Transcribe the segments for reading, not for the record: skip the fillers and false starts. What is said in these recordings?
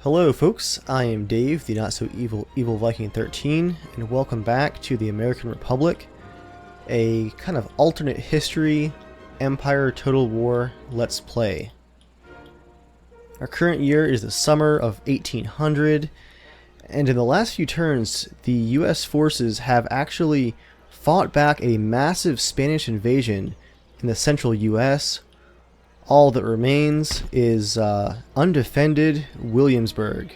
Hello folks, I am Dave, the not so evil Viking 13, and welcome back to the American Republic, a kind of alternate history, Empire Total War Let's Play. Our current year is the summer of 1800, and in the last few turns, the US forces have actually fought back a massive Spanish invasion in the central US. All that remains is undefended Williamsburg.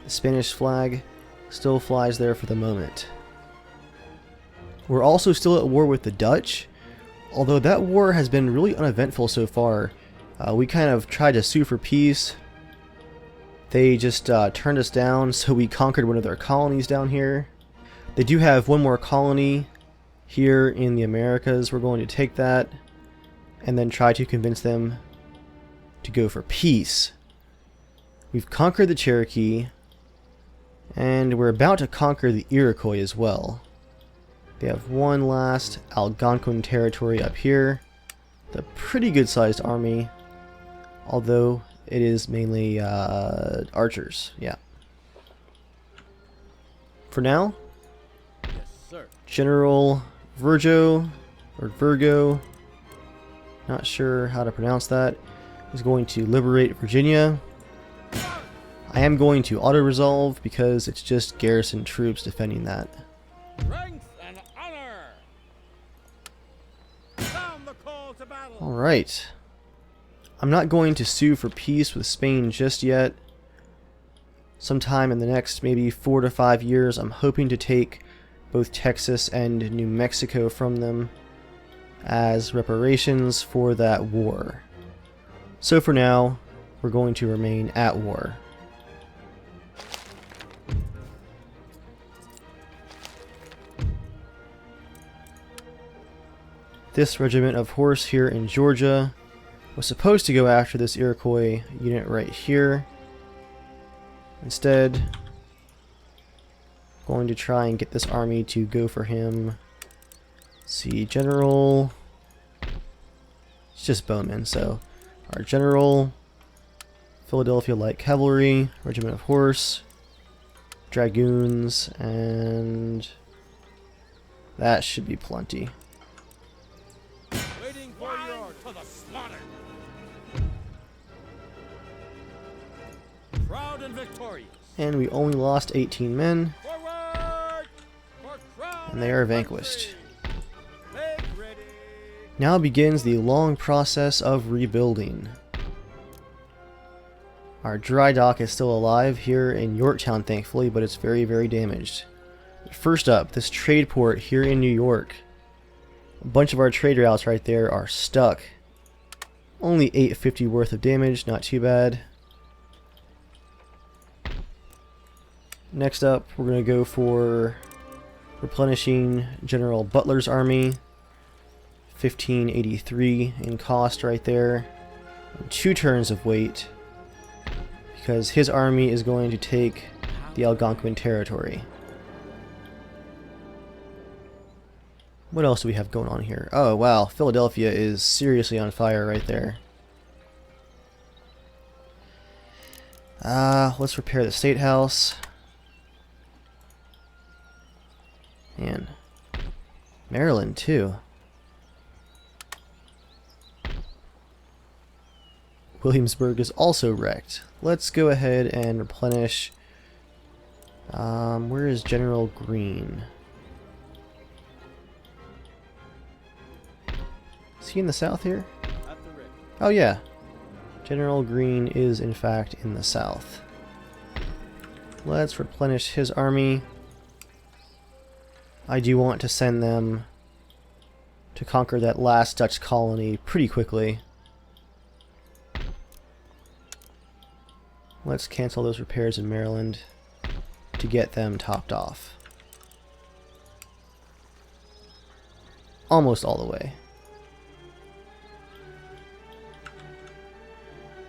The Spanish flag still flies there for the moment. We're also still at war with the Dutch, although that war has been really uneventful so far. We kind of tried to sue for peace. They just turned us down, so we conquered one of their colonies down here. They do have one more colony here in the Americas. We're going to take that and then try to convince them to go for peace. We've conquered the Cherokee, and we're about to conquer the Iroquois as well. They have one last Algonquin territory up here. The pretty good sized army, although it is mainly archers, yeah. For now, yes, sir. General Virgo, not sure how to pronounce that, is going to liberate Virginia. I am going to auto-resolve because it's just garrison troops defending that. Strength and honor. Sound the call to battle. Alright. I'm not going to sue for peace with Spain just yet. Sometime in the next maybe 4 to 5 years, I'm hoping to take both Texas and New Mexico from them as reparations for that war. So for now, we're going to remain at war. This regiment of horse here in Georgia was supposed to go after this Iroquois unit right here. Instead, going to try and get this army to go for him. Let's see, General, it's just bowmen, so our General, Philadelphia Light Cavalry, Regiment of Horse, Dragoons, and that should be plenty. Waiting for your to the slaughter. Proud and victorious. And we only lost 18 men, Forward for crown and they are and vanquished. country. Make ready. Now begins the long process of rebuilding. Our dry dock is still alive here in Yorktown, thankfully, but it's very, very damaged. First up, this trade port here in New York. A bunch of our trade routes right there are stuck. Only 850 worth of damage, not too bad. Next up, we're going to go for replenishing General Butler's army. 1583 in cost right there. And 2 turns of wait, because his army is going to take the Algonquin territory. What else do we have going on here? Oh wow, Philadelphia is seriously on fire right there. Let's repair the State House. Man, Maryland too. Williamsburg is also wrecked. Let's go ahead and replenish. Where is General Greene? Is he in the south here? At the ready. Oh yeah. General Greene is in fact in the south. Let's replenish his army. I do want to send them to conquer that last Dutch colony pretty quickly. Let's cancel those repairs in Maryland to get them topped off. Almost all the way.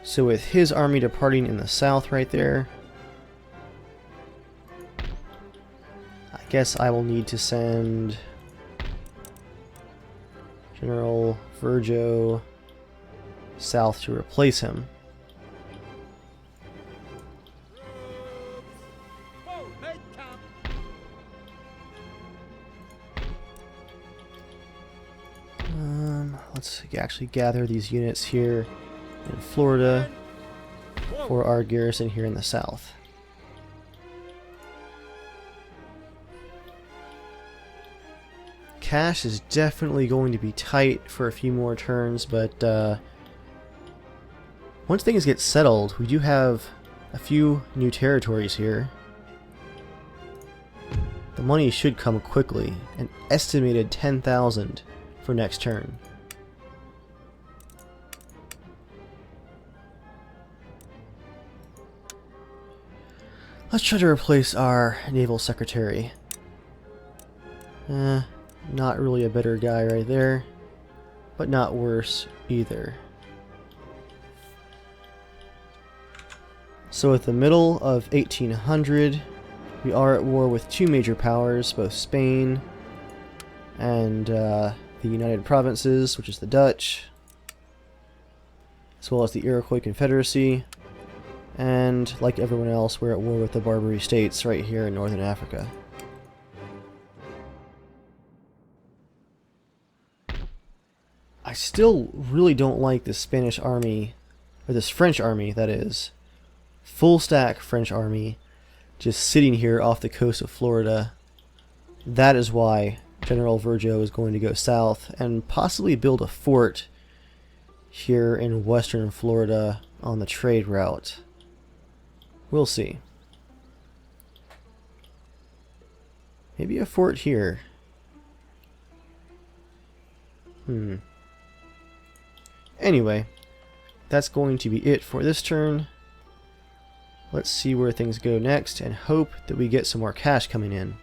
So with his army departing in the south right there, I guess I will need to send General Virgo south to replace him. Let's actually gather these units here in Florida for our garrison here in the south. Cash is definitely going to be tight for a few more turns, but once things get settled, we do have a few new territories here. The money should come quickly, an estimated 10,000 for next turn. Let's try to replace our naval secretary. Not really a better guy right there, but not worse either. So at the middle of 1800, we are at war with two major powers, both Spain and the United Provinces, which is the Dutch, as well as the Iroquois Confederacy. And like everyone else, we're at war with the Barbary States right here in Northern Africa. I still really don't like this Spanish army, or this French army, that is. Full stack French army, just sitting here off the coast of Florida. That is why General Virgo is going to go south and possibly build a fort here in western Florida on the trade route. We'll see. Maybe a fort here. Anyway, that's going to be it for this turn. Let's see where things go next and hope that we get some more cash coming in.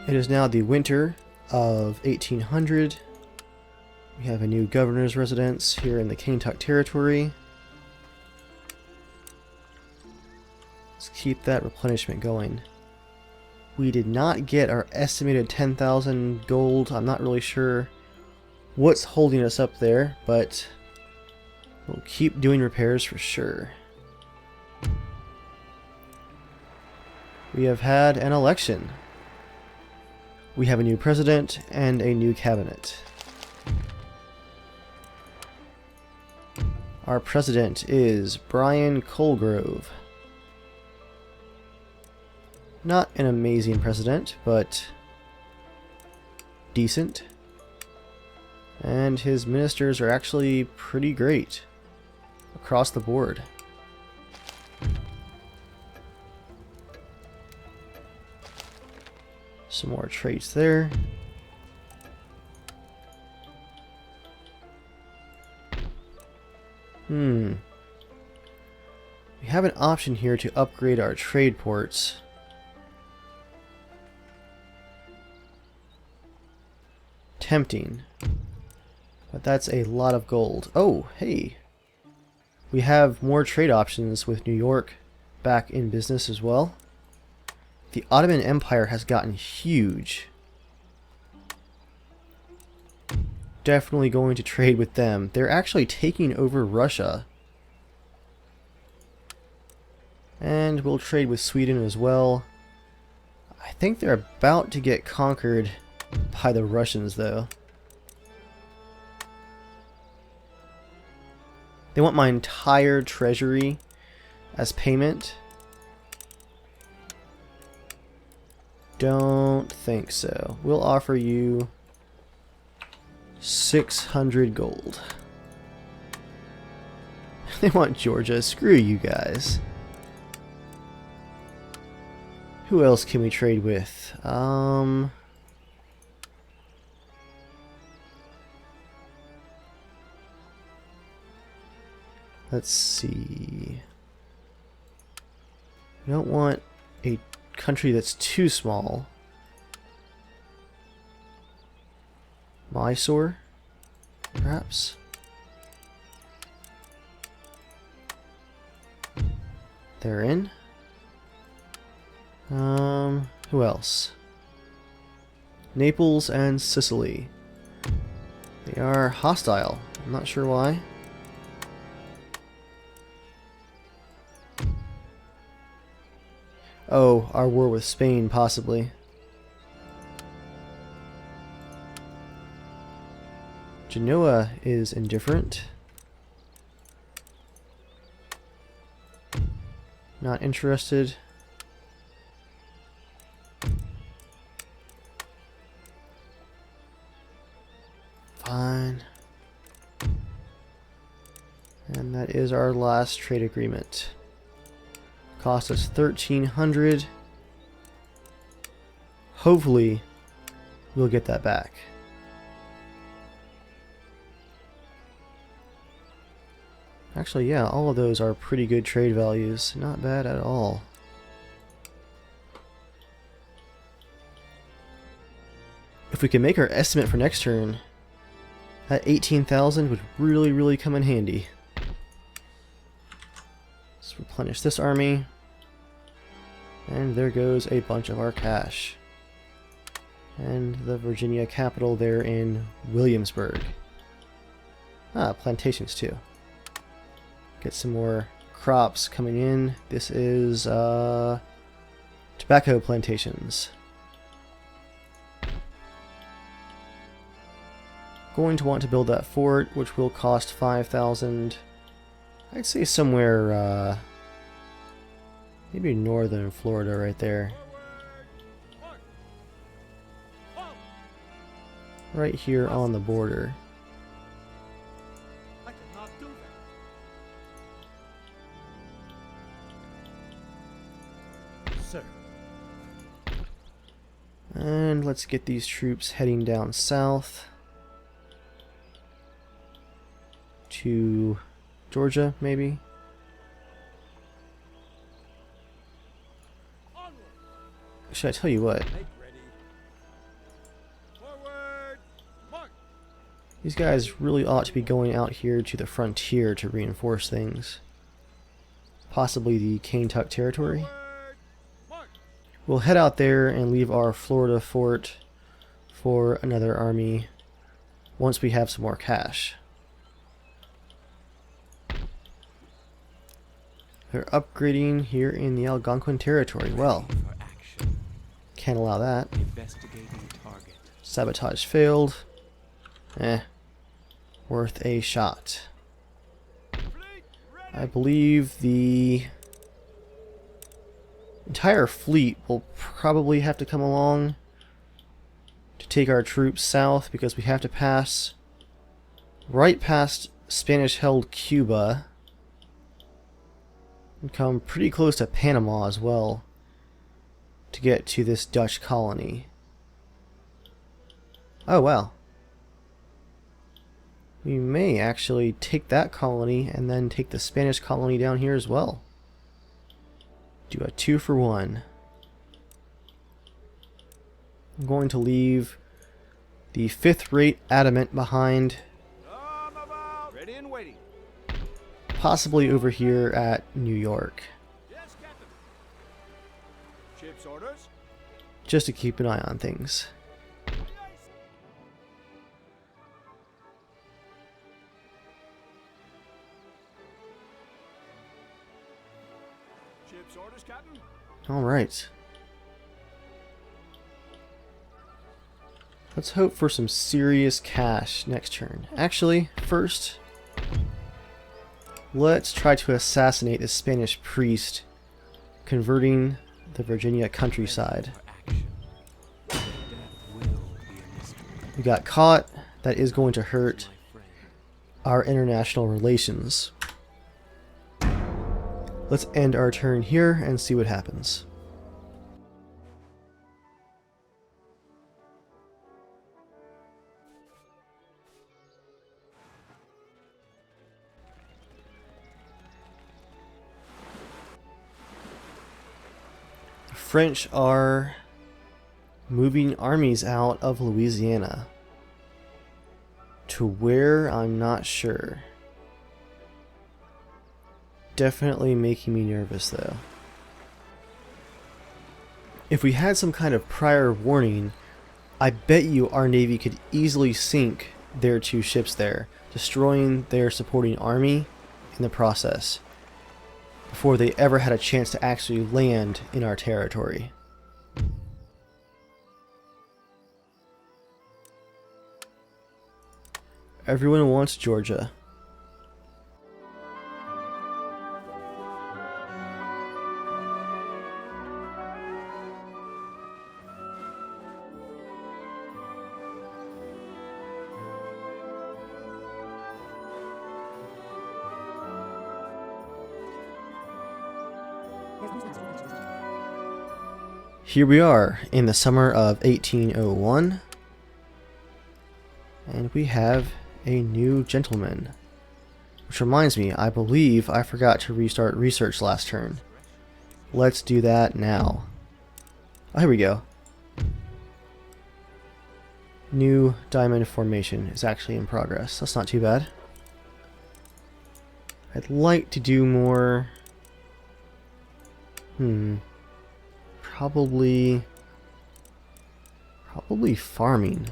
It is now the winter of 1800. We have a new governor's residence here in the Kentucky Territory. Let's keep that replenishment going. We did not get our estimated 10,000 gold. I'm not really sure what's holding us up there, but we'll keep doing repairs for sure. We have had an election. We have a new president and a new cabinet. Our president is Brian Colgrove. Not an amazing president, but decent. And his ministers are actually pretty great across the board. Some more traits there. We have an option here to upgrade our trade ports. Tempting. But that's a lot of gold. Oh, hey. We have more trade options with New York back in business as well. The Ottoman Empire has gotten huge. Definitely going to trade with them. They're actually taking over Russia. And we'll trade with Sweden as well. I think they're about to get conquered by the Russians, though. They want my entire treasury as payment. Don't think so. We'll offer you 600 gold. They want Georgia. Screw you guys. Who else can we trade with? Let's see. We don't want a country that's too small. Mysore, perhaps? They're in. Who else? Naples and Sicily. They are hostile. I'm not sure why. Oh, our war with Spain, possibly. Genoa is indifferent. Not interested. Fine. And that is our last trade agreement. Cost us 1,300. Hopefully, we'll get that back. Actually, yeah, all of those are pretty good trade values. Not bad at all. If we can make our estimate for next turn, that 18,000 would really come in handy. Let's replenish this army. And there goes a bunch of our cash. And the Virginia capital there in Williamsburg. Ah, plantations too. Get some more crops coming in. This is tobacco plantations. Going to want to build that fort, which will cost 5,000. I'd say somewhere maybe northern Florida right there. Right here on the border. I cannot do that. Sir. And let's get these troops heading down south to Georgia, maybe. Onward. Should I tell you what? Make ready. Forward. March. These guys really ought to be going out here to the frontier to reinforce things. Possibly the Kentucky territory. Forward. March. We'll head out there and leave our Florida fort for another army once we have some more cash. They're upgrading here in the Algonquin territory. Well, For action. can't allow that. Investigating target. Sabotage failed. Worth a shot. Fleet ready. I believe the entire fleet will probably have to come along to take our troops south, because we have to pass right past Spanish-held Cuba and come pretty close to Panama as well to get to this Dutch colony. Oh wow. We may actually take that colony and then take the Spanish colony down here as well. Do a 2-for-1. I'm going to leave the 5th-rate adamant behind, I'm about. Ready and waiting. possibly over here at New York, Yes, Captain. Ship's orders. just to keep an eye on things. Ship's orders, Captain. Alright. Let's hope for some serious cash next turn. Actually, first, let's try to assassinate the Spanish priest, converting the Virginia countryside. For action. Their death will be a mystery. We got caught. That is going to hurt My friend. our international relations. Let's end our turn here and see what happens. French are moving armies out of Louisiana. To where, I'm not sure. Definitely making me nervous though. If we had some kind of prior warning, I bet you our Navy could easily sink their 2 ships there, destroying their supporting army in the process, before they ever had a chance to actually land in our territory. Everyone wants Georgia. Here we are in the summer of 1801, and we have a new gentleman. Which reminds me, I believe I forgot to restart research last turn. Let's do that now. Oh, here we go. New diamond formation is actually in progress. That's not too bad. I'd like to do more... Probably farming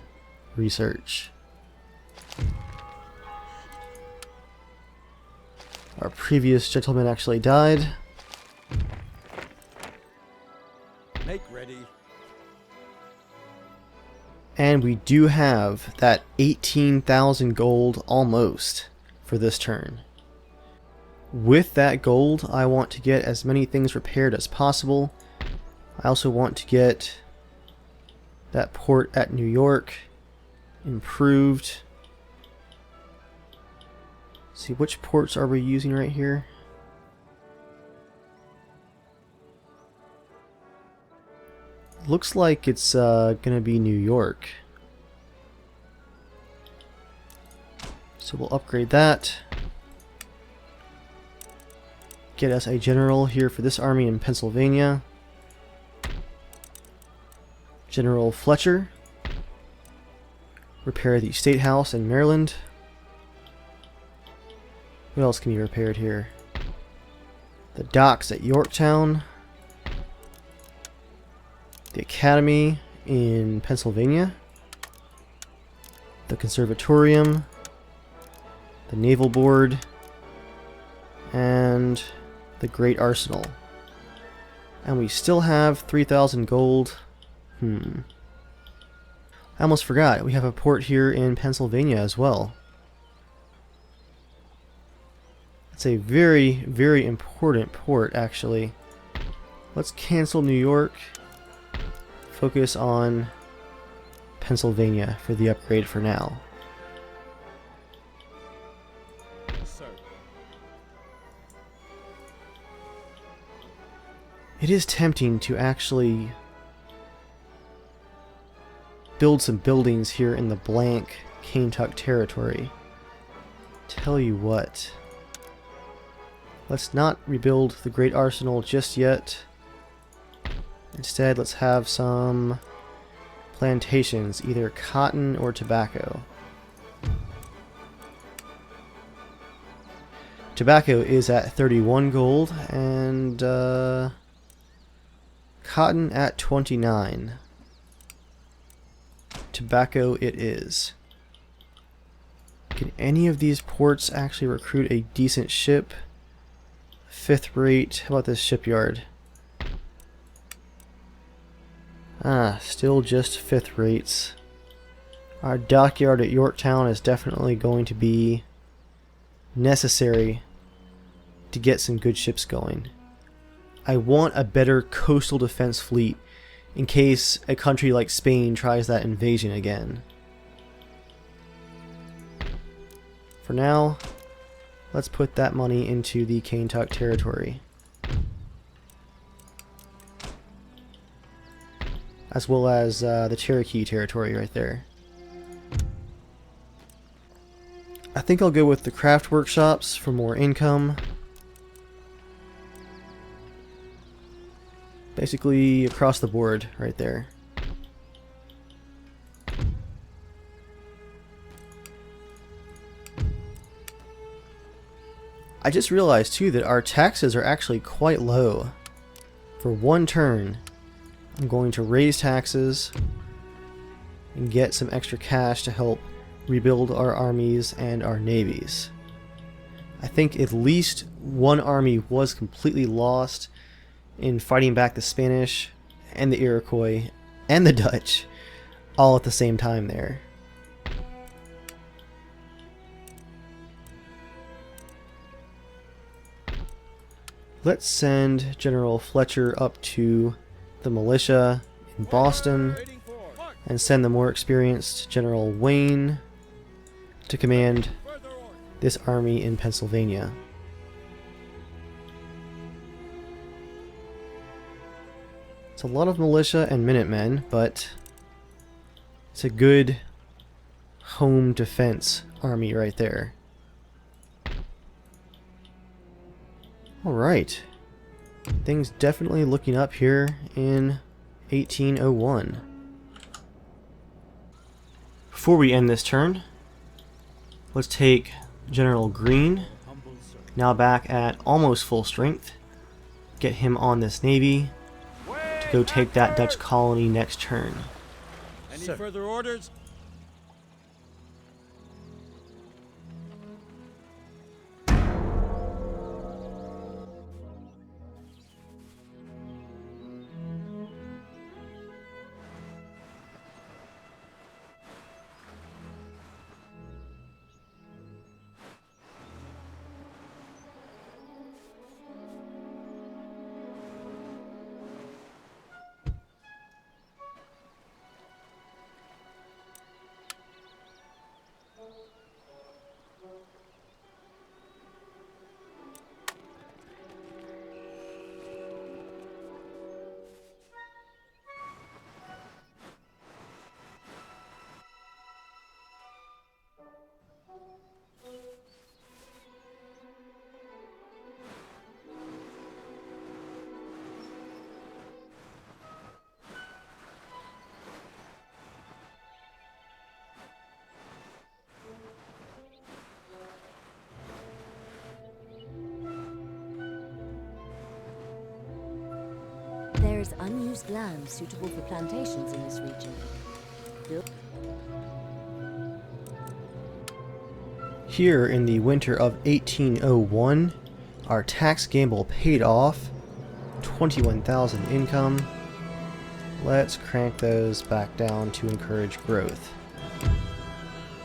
research. Our previous gentleman actually died. Make ready. And we do have that 18,000 gold almost for this turn. With that gold, I want to get as many things repaired as possible. I also want to get that port at New York improved. Let's see, which ports are we using right here? Looks like it's gonna be New York. So we'll upgrade that. Get us a general here for this army in Pennsylvania. General Fletcher. Repair the State House in Maryland. What else can be repaired here? The docks at Yorktown. The Academy in Pennsylvania. The Conservatorium. The Naval Board. And the Great Arsenal. And we still have 3,000 gold. I almost forgot, we have a port here in Pennsylvania as well. It's a very, very important port, actually. Let's cancel New York. Focus on Pennsylvania for the upgrade for now. Sir. It is tempting to actually build some buildings here in the blank Kentuck territory. Tell you what, let's not rebuild the Great Arsenal just yet. Instead, let's have some plantations, either cotton or tobacco. Tobacco is at 31 gold and cotton at 29. Tobacco it is. Can any of these ports actually recruit a decent ship? 5th rate. How about this shipyard? Still just 5th rates. Our dockyard at Yorktown is definitely going to be necessary to get some good ships going. I want a better coastal defense fleet in case a country like Spain tries that invasion again. For now, let's put that money into the Kentuck territory. As well as the Cherokee territory right there. I think I'll go with the craft workshops for more income. Basically across the board right there. I just realized too that our taxes are actually quite low. For one turn, I'm going to raise taxes and get some extra cash to help rebuild our armies and our navies. I think at least one army was completely lost in fighting back the Spanish and the Iroquois and the Dutch all at the same time there. Let's send General Fletcher up to the militia in Boston and send the more experienced General Wayne to command this army in Pennsylvania. It's a lot of militia and Minutemen, but it's a good home defense army right there. Alright, things definitely looking up here in 1801. Before we end this turn, let's take General Greene, now back at almost full strength, get him on this navy to go take that Dutch colony next turn. Any further orders? There is unused land suitable for plantations in this region. Here in the winter of 1801, our tax gamble paid off. 21,000 income. Let's crank those back down to encourage growth.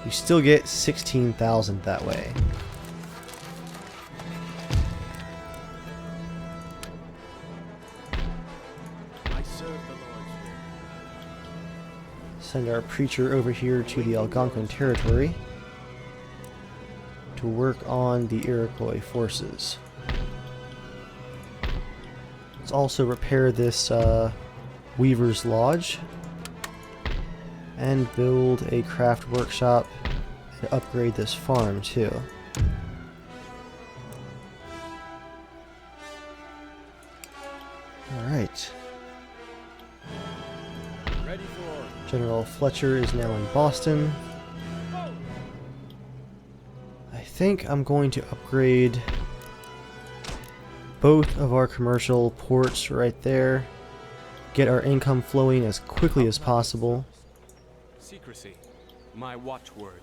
You still get 16,000 that way. I serve the Lord's will. Send our preacher over here to the Algonquin territory to work on the Iroquois forces. Let's also repair this Weaver's Lodge and build a craft workshop and upgrade this farm too. Alright. Ready for order. General Fletcher is now in Boston. I think I'm going to upgrade both of our commercial ports right there. Get our income flowing as quickly as possible. Secrecy, my watchword.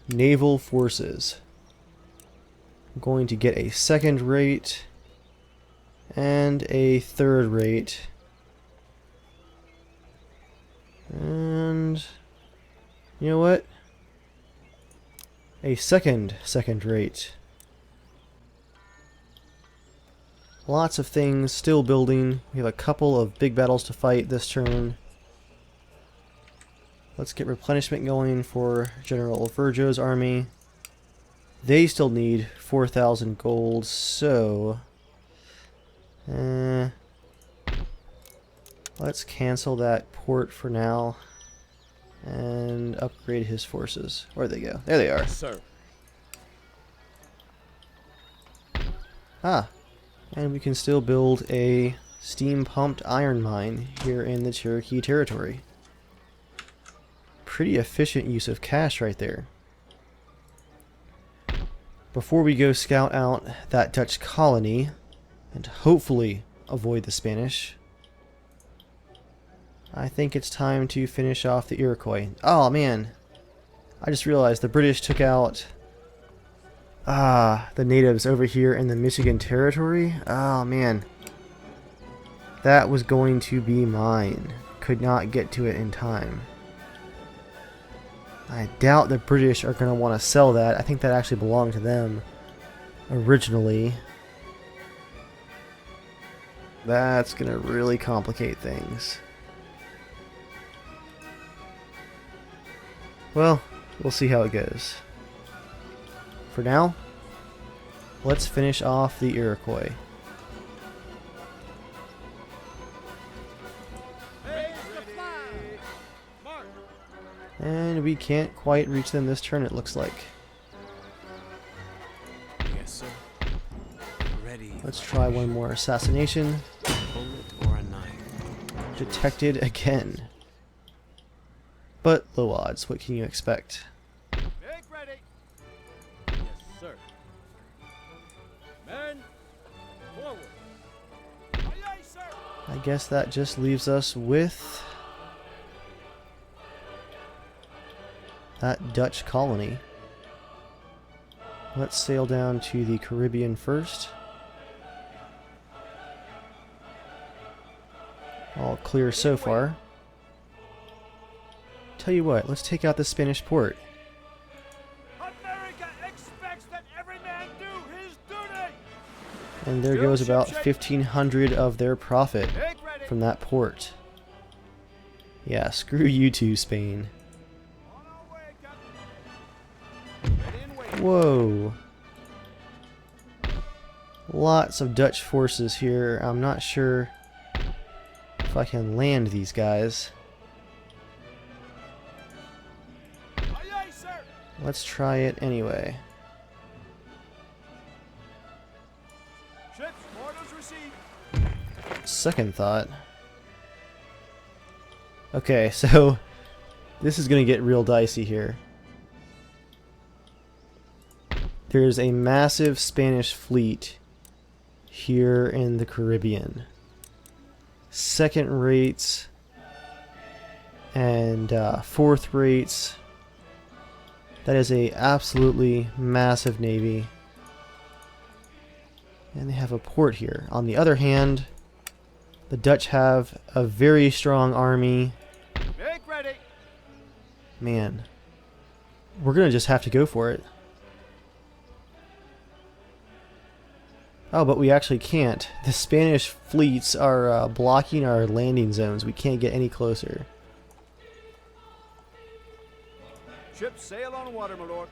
Naval forces. I'm going to get a second rate and a third rate. And you know what? A second rate. Lots of things still building. We have a couple of big battles to fight this turn. Let's get replenishment going for General Virgio's army. They still need 4,000 gold, so let's cancel that port for now and upgrade his forces. Where'd they go? There they are. Sir. Ah, And we can still build a steam-pumped iron mine here in the Cherokee territory. Pretty efficient use of cash right there. Before we go scout out that Dutch colony, and hopefully avoid the Spanish, I think it's time to finish off the Iroquois. Oh man, I just realized the British took out the natives over here in the Michigan territory. Oh man, that was going to be mine. Could not get to it in time. I doubt the British are going to want to sell that. I think that actually belonged to them originally. That's going to really complicate things. Well, we'll see how it goes. For now, let's finish off the Iroquois. And we can't quite reach them this turn, it looks like. Yes, sir. Ready. Let's try one more assassination. A bullet or a knife. Detected again. But low odds, what can you expect? Make ready. Yes, sir. Men, forward. Aye, aye, sir. I guess that just leaves us with that Dutch colony. Let's sail down to the Caribbean first. All clear so far. Tell you what, let's take out the Spanish port. America expects that every man do his duty. And there goes about 1,500 of their profit Make ready. from that port. Yeah, screw you too, Spain. On our way, Captain. Ready and waiting. Whoa. Lots of Dutch forces here. I'm not sure if I can land these guys. Aye, aye, sir. Let's try it anyway. Ships, orders received. Second thought. Okay, so this is going to get real dicey here. There's a massive Spanish fleet here in the Caribbean. Second rates and fourth rates. That is a absolutely massive navy. And they have a port here. On the other hand, the Dutch have a very strong army. Make ready. Man, we're gonna just have to go for it. Oh, but we actually can't. The Spanish fleets are blocking our landing zones. We can't get any closer. Ships sail on water, my lord.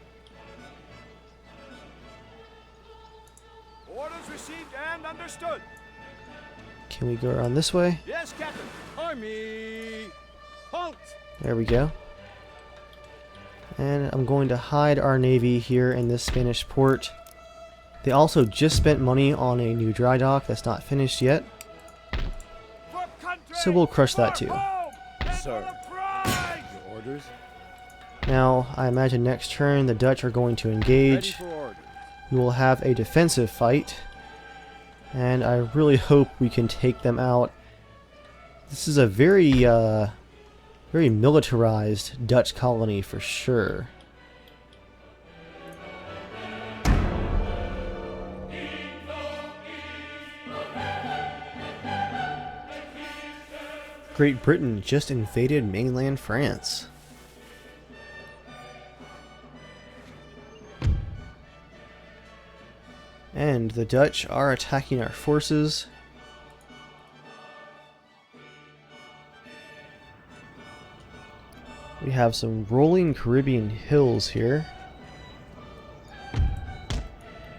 Orders received and understood. Can we go around this way? Yes, Captain. Army. Halt. There we go. And I'm going to hide our navy here in this Spanish port. They also just spent money on a new dry dock that's not finished yet. For country, So we'll crush that for too. home, and Sir. for the prize. Your orders? Now, I imagine next turn the Dutch are going to Ready engage. for orders. We will have a defensive fight. And I really hope we can take them out. This is a very militarized Dutch colony for sure. Great Britain just invaded mainland France. And the Dutch are attacking our forces. We have some rolling Caribbean hills here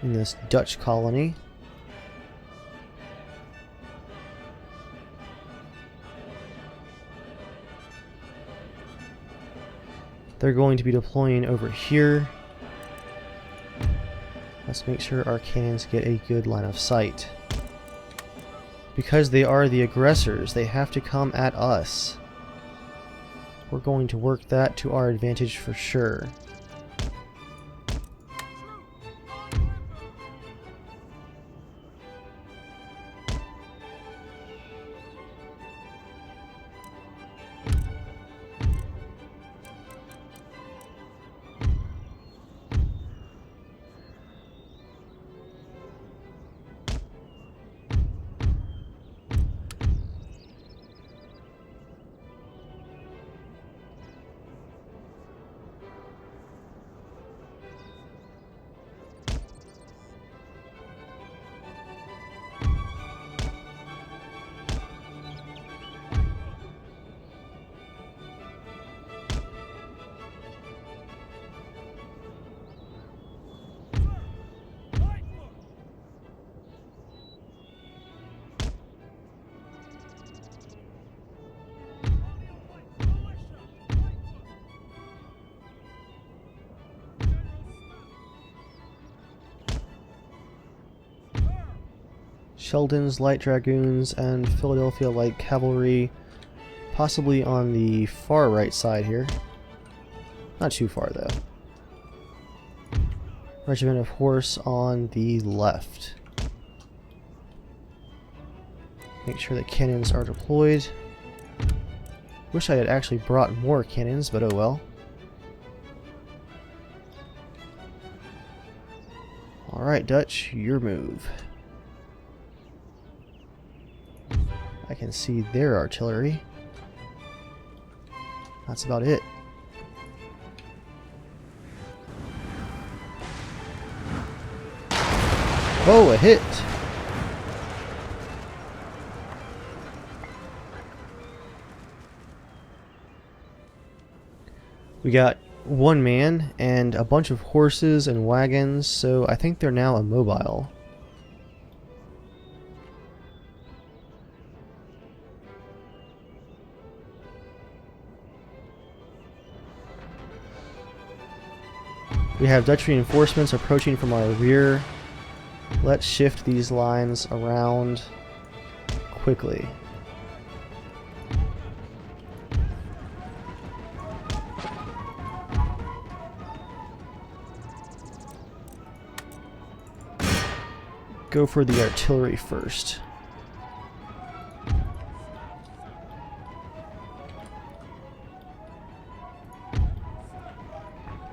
in this Dutch colony. They're going to be deploying over here. Let's make sure our cannons get a good line of sight. Because they are the aggressors, they have to come at us. We're going to work that to our advantage for sure. Sheldon's Light Dragoons and Philadelphia Light Cavalry, possibly on the far right side here. Not too far though. Regiment of Horse on the left. Make sure the cannons are deployed. Wish I had actually brought more cannons, but oh well. Alright, Dutch, your move. I can see their artillery. That's about it. Oh, a hit! We got one man and a bunch of horses and wagons, so I think they're now immobile. We have Dutch reinforcements approaching from our rear. Let's shift these lines around quickly. Go for the artillery first.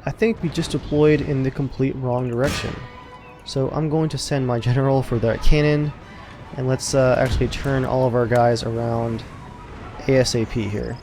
I think we just deployed in the complete wrong direction. So I'm going to send my general for that cannon, and let's actually turn all of our guys around ASAP here.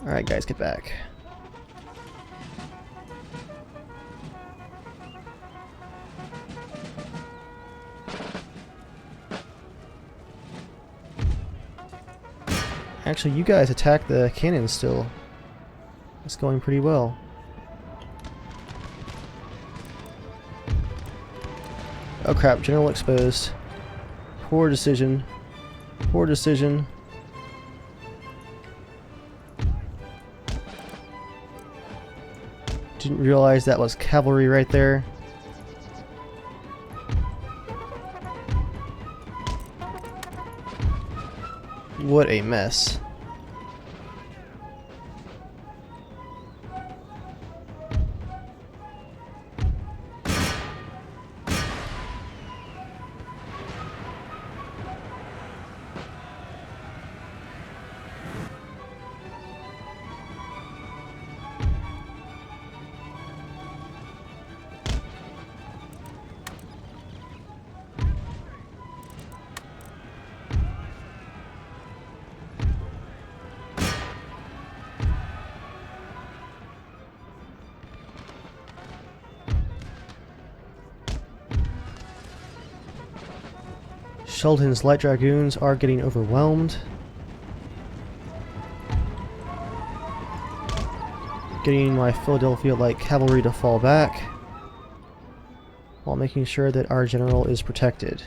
Alright guys, get back. Actually, you guys attack the cannons still. It's going pretty well. Oh crap, general exposed. Poor decision. Poor decision. Didn't realize that was cavalry right there. What a mess. Sheldon's light dragoons are getting overwhelmed. Getting my Philadelphia light cavalry to fall back, while making sure that our general is protected.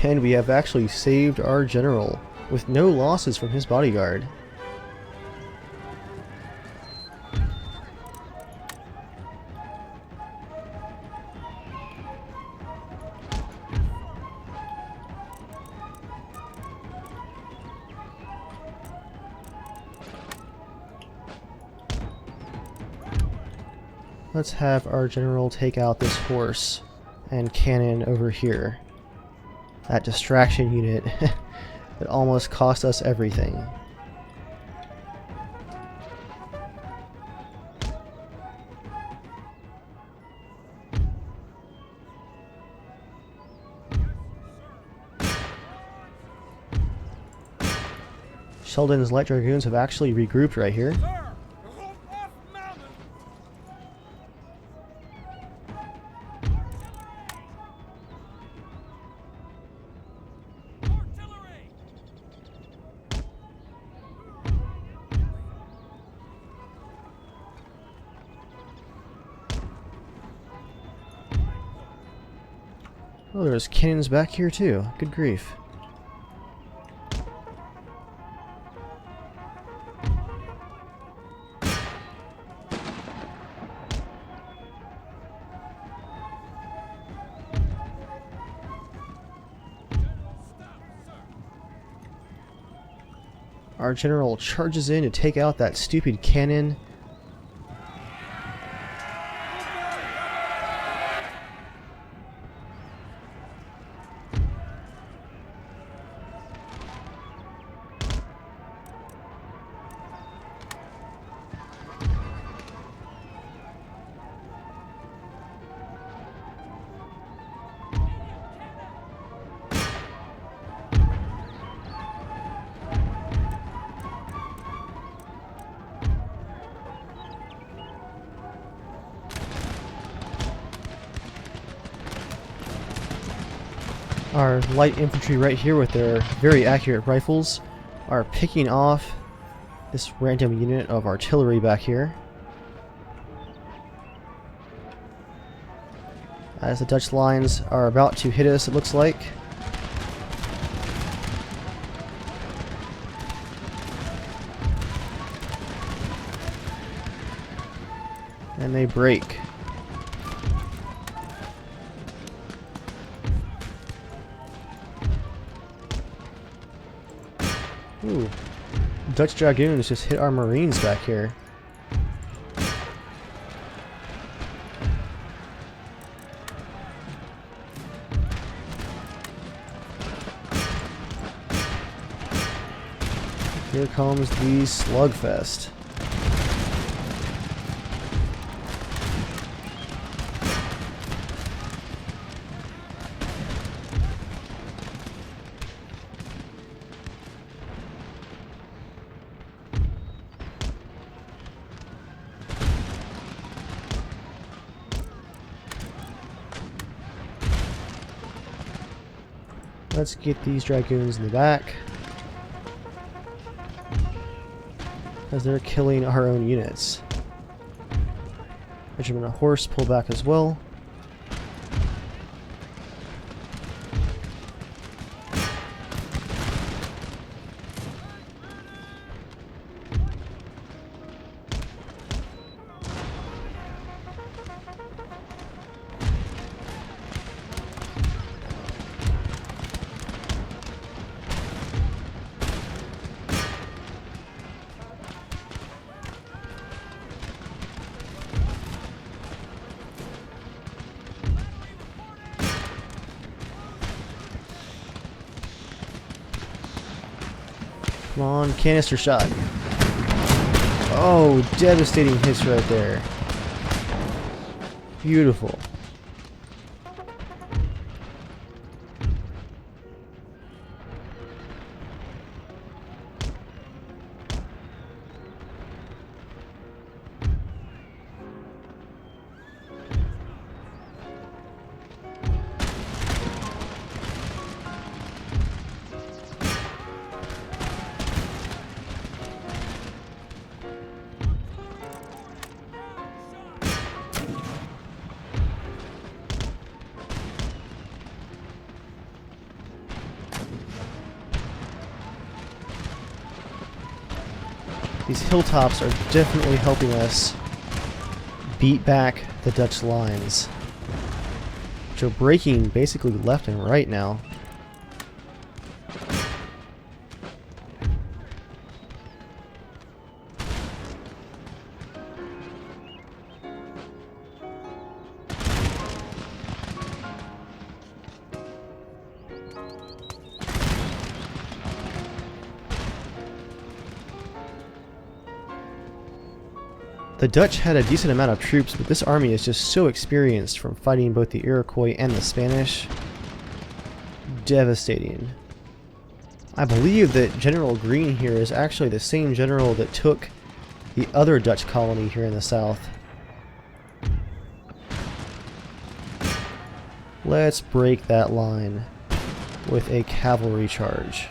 And we have actually saved our general with no losses from his bodyguard. Let's have our general take out this horse and cannon over here. That distraction unit that almost cost us everything. Sheldon's light dragoons have actually regrouped right here. Sir! Rope off mountain! Artillery! Oh, there's cannons back here too. Good grief. Our general charges in to take out that stupid cannon. Our light infantry right here with their very accurate rifles are picking off this random unit of artillery back here. As the Dutch lines are about to hit us, it looks like. And they break. Ooh, Dutch dragoons just hit our marines back here. Here comes the slugfest. Let's get these dragoons in the back, as they're killing our own units. Regiment of horse pull back as well. Come on, canister shot. Oh, devastating hits right there. Beautiful. These hilltops are definitely helping us beat back the Dutch lines, which are breaking basically left and right now. The Dutch had a decent amount of troops, but this army is just so experienced from fighting both the Iroquois and the Spanish. Devastating. I believe that General Greene here is actually the same general that took the other Dutch colony here in the south. Let's break that line with a cavalry charge.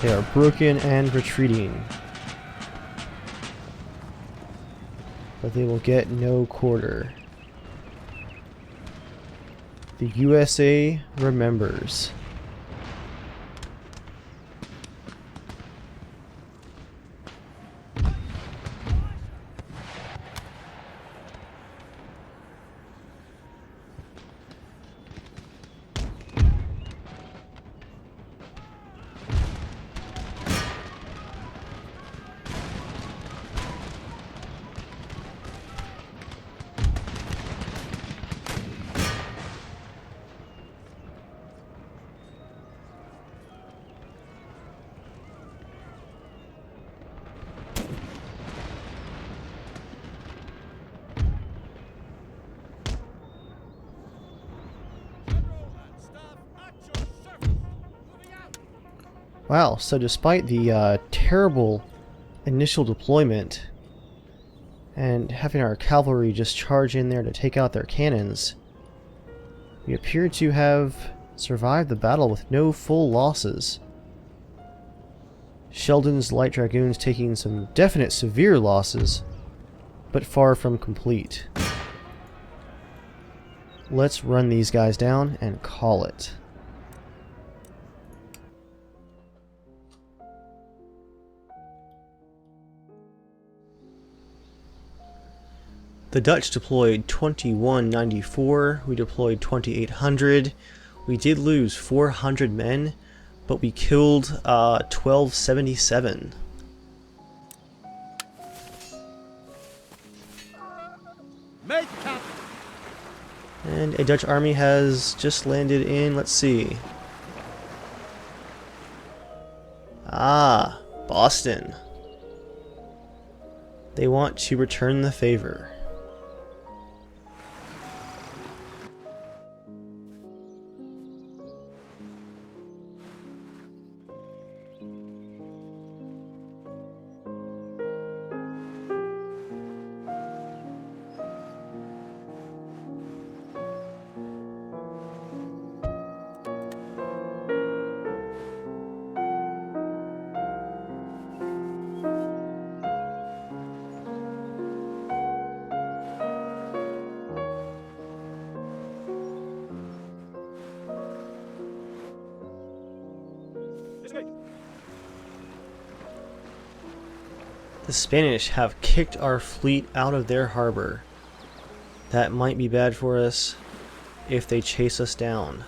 They are broken and retreating, but they will get no quarter. The USA remembers. Wow, so despite the terrible initial deployment and having our cavalry just charge in there to take out their cannons, we appear to have survived the battle with no full losses. Sheldon's light dragoons taking some definite severe losses, but far from complete. Let's run these guys down and call it. The Dutch deployed 2194, we deployed 2800. We did lose 400 men, but we killed 1277. Make cap. And a Dutch army has just landed in, let's see. Ah, Boston. They want to return the favor. The Spanish have kicked our fleet out of their harbor. That might be bad for us if they chase us down.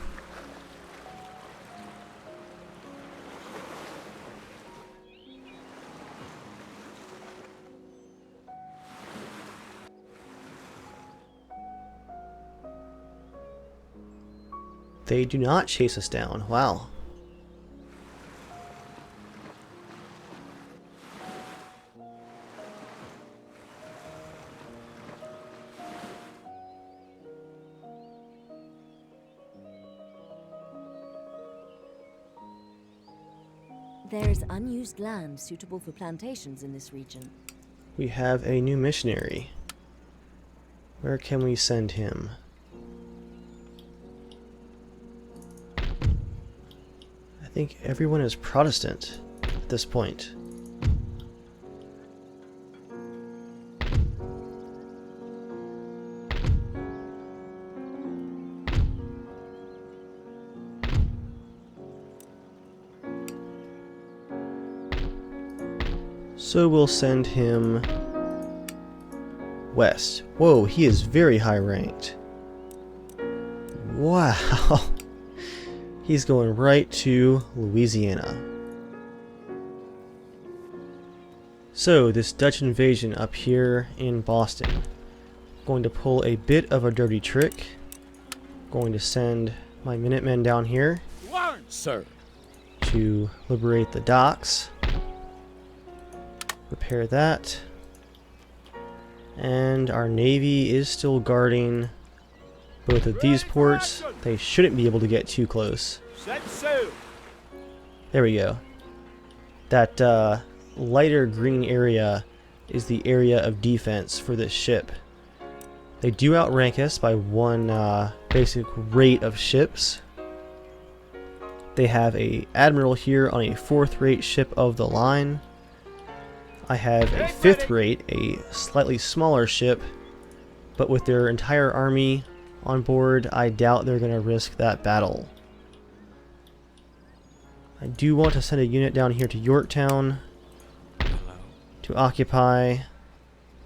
They do not chase us down. Wow. There is unused land suitable for plantations in this region. We have a new missionary. Where can we send him? I think everyone is Protestant at this point. So we'll send him west. Whoa, he is very high ranked. Wow. He's going right to Louisiana. So this Dutch invasion up here in Boston. Going to pull a bit of a dirty trick. Going to send my Minutemen down here. Warrant, sir. To liberate the docks. Repair that. And our Navy is still guarding both of these ports. They shouldn't be able to get too close. Set sail. There we go. That lighter green area is the area of defense for this ship. They do outrank us by one basic rate of ships. They have a admiral here on a 4th rate ship of the line. I have a 5th rate, a slightly smaller ship, but with their entire army on board, I doubt they're going to risk that battle. I do want to send a unit down here to Yorktown to occupy,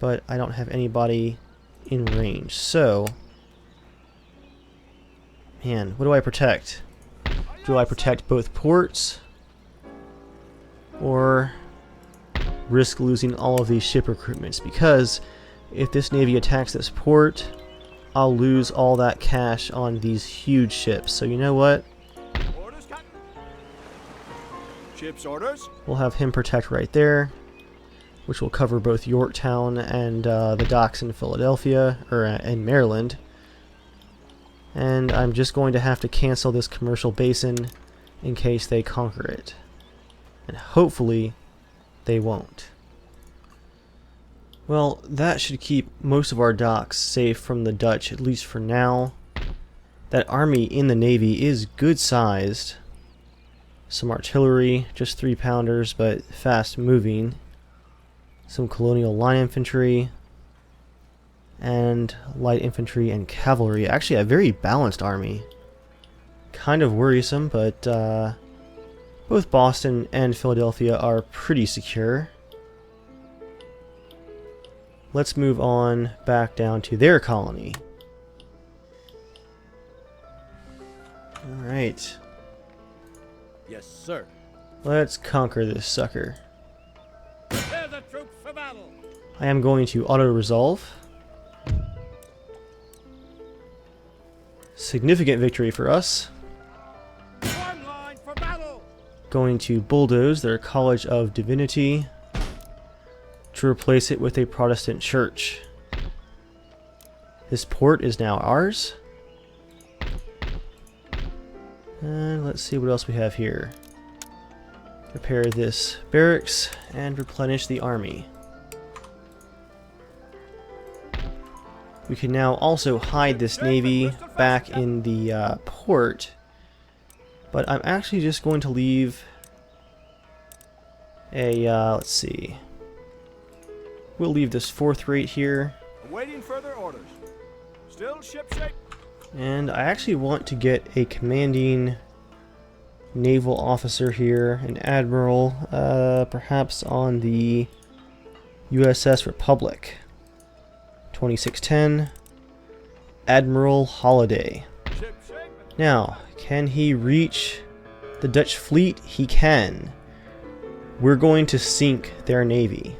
but I don't have anybody in range. So, man, what do I protect? Do I protect both ports? Or risk losing all of these ship recruitments? Because if this navy attacks this port, I'll lose all that cash on these huge ships. So you know what? Orders, Captain. Ship's orders. We'll have him protect right there, which will cover both Yorktown and the docks in Philadelphia, or in Maryland. And I'm just going to have to cancel this commercial basin in case they conquer it. And hopefully they won't. Well, that should keep most of our docks safe from the Dutch, at least for now. That army in the Navy is good sized. Some artillery, just 3-pounders, but fast moving. Some colonial line infantry. And light infantry and cavalry. Actually, a very balanced army. Kind of worrisome, but both Boston and Philadelphia are pretty secure. Let's move on back down to their colony. Alright. Yes, sir. Let's conquer this sucker. Prepare the troops for battle. I am going to auto-resolve. Significant victory for us. Form line for battle. Going to bulldoze their College of Divinity to replace it with a Protestant church. This port is now ours. And let's see what else we have here. Repair this barracks and replenish the army. We can now also hide this navy back in the port, but I'm actually just going to leave a, let's see, we'll leave this 4th rate here, Awaiting further orders. Still ship shape. and I actually want to get a commanding naval officer here, an admiral, perhaps on the USS Republic. 2610. Admiral Holiday. Ship shape. Now, can he reach the Dutch fleet? He can. We're going to sink their navy.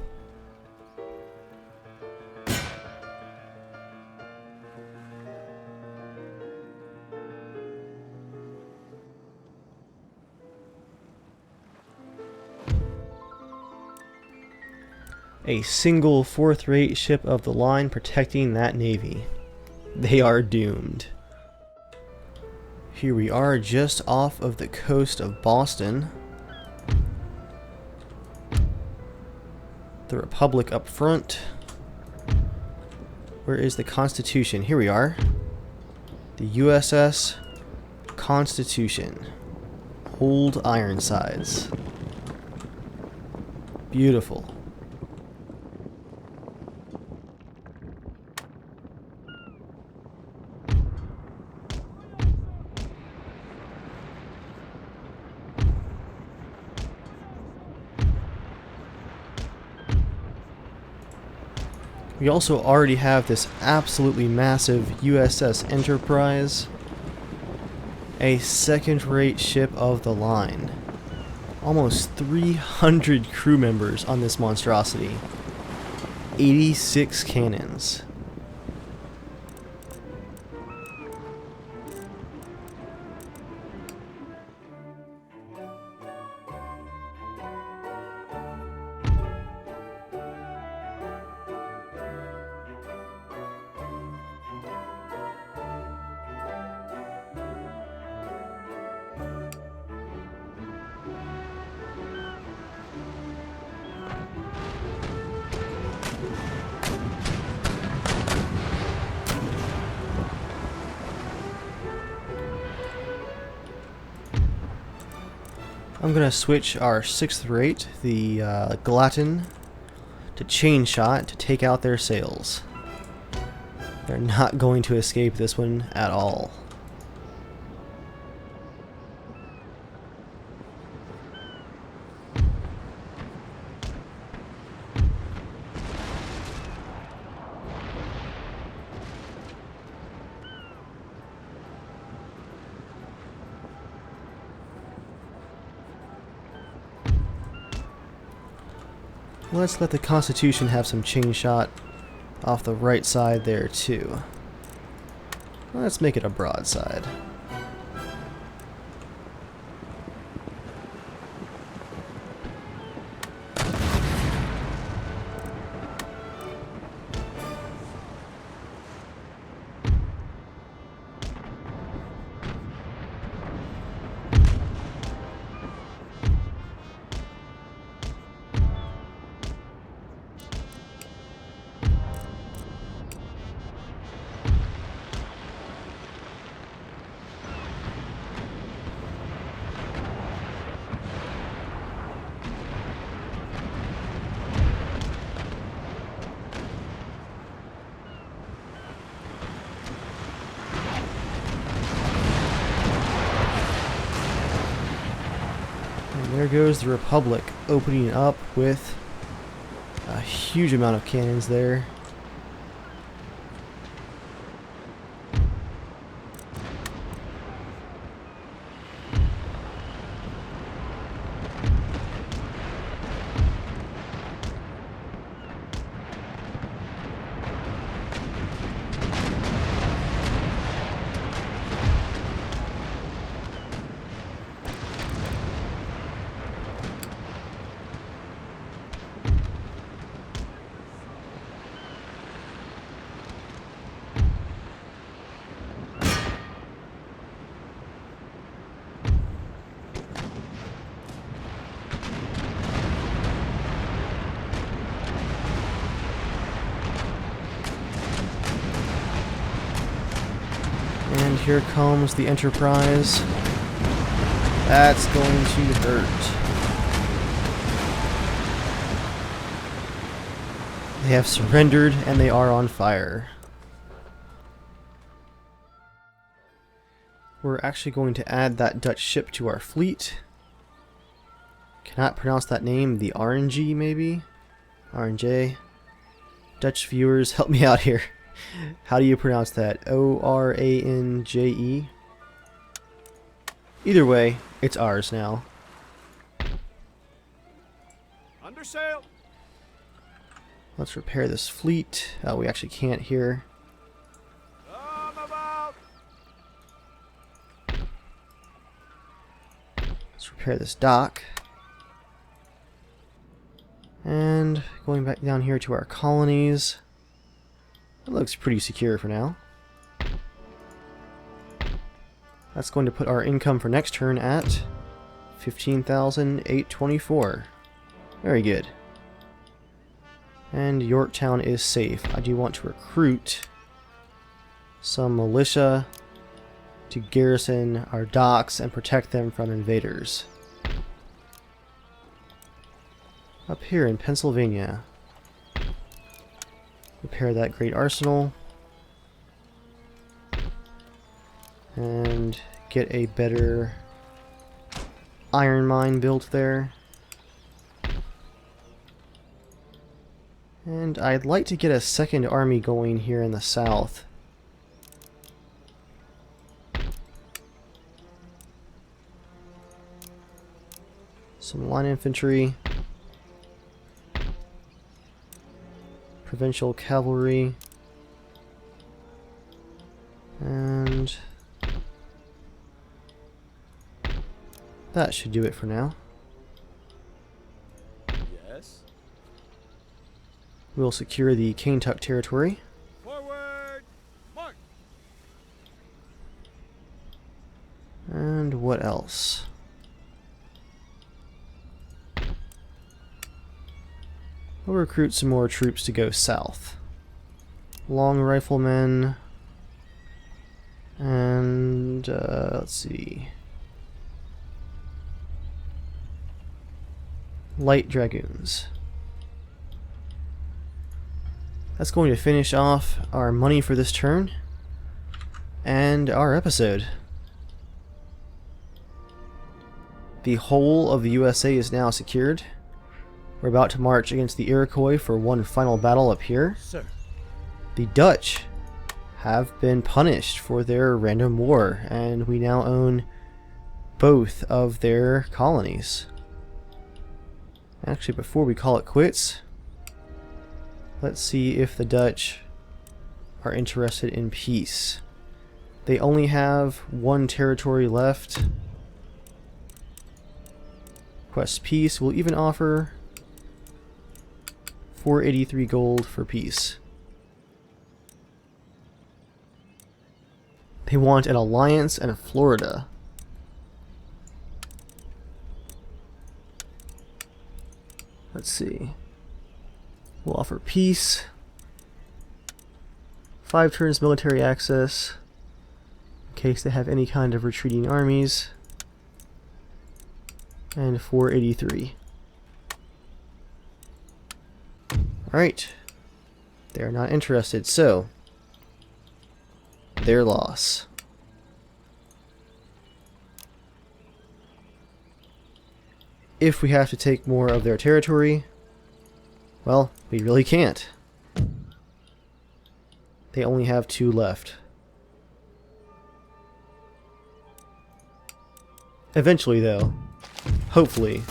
A single fourth-rate ship of the line protecting that navy. They are doomed. Here we are just off of the coast of Boston. The Republic up front. Where is the Constitution? Here we are. The USS Constitution. Old Ironsides. Beautiful. We also already have this absolutely massive USS Enterprise, a second-rate ship of the line. Almost 300 crew members on this monstrosity. 86 cannons. I'm gonna switch our 6th rate, the Glatten, to chain shot to take out their sails. They're not going to escape this one at all. Let's let the Constitution have some chain shot off the right side there too. Let's make it a broadside. There goes the Republic, opening up with a huge amount of cannons there. And here comes the Enterprise. That's going to hurt. They have surrendered and they are on fire. We're actually going to add that Dutch ship to our fleet. Cannot pronounce that name. The RNG maybe? R&J. Dutch viewers, help me out here. How do you pronounce that? O-R-A-N-J-E? Either way, it's ours now. Under sail. Let's repair this fleet. Oh, we actually can't here. Come about. Let's repair this dock. And going back down here to our colonies. It looks pretty secure for now. That's going to put our income for next turn at 15,824. Very good. And Yorktown is safe. I do want to recruit some militia to garrison our docks and protect them from invaders. Up here in Pennsylvania. Repair that great arsenal. And get a better iron mine built there. And I'd like to get a second army going here in the south. Some line infantry. Provincial cavalry. And that should do it for now. Yes. We'll secure the Kentuck territory. Forward. March. And what else? We'll recruit some more troops to go south. Long riflemen. And let's see. Light dragoons. That's going to finish off our money for this turn and our episode. The whole of the USA is now secured. We're about to march against the Iroquois for one final battle up here. Sir. The Dutch have been punished for their random war, and we now own both of their colonies. Actually, before we call it quits, let's see if the Dutch are interested in peace. They only have one territory left. Request peace. We'll even offer 483 gold for peace. They want an alliance and Florida. Let's see. We'll offer peace. 5 turns military access in case they have any kind of retreating armies. And 483. Alright. They're not interested, so their loss. If we have to take more of their territory, well, we really can't. They only have 2 left. Eventually, though, hopefully,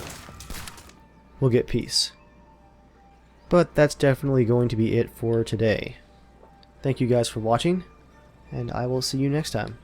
we'll get peace. But that's definitely going to be it for today. Thank you guys for watching, and I will see you next time.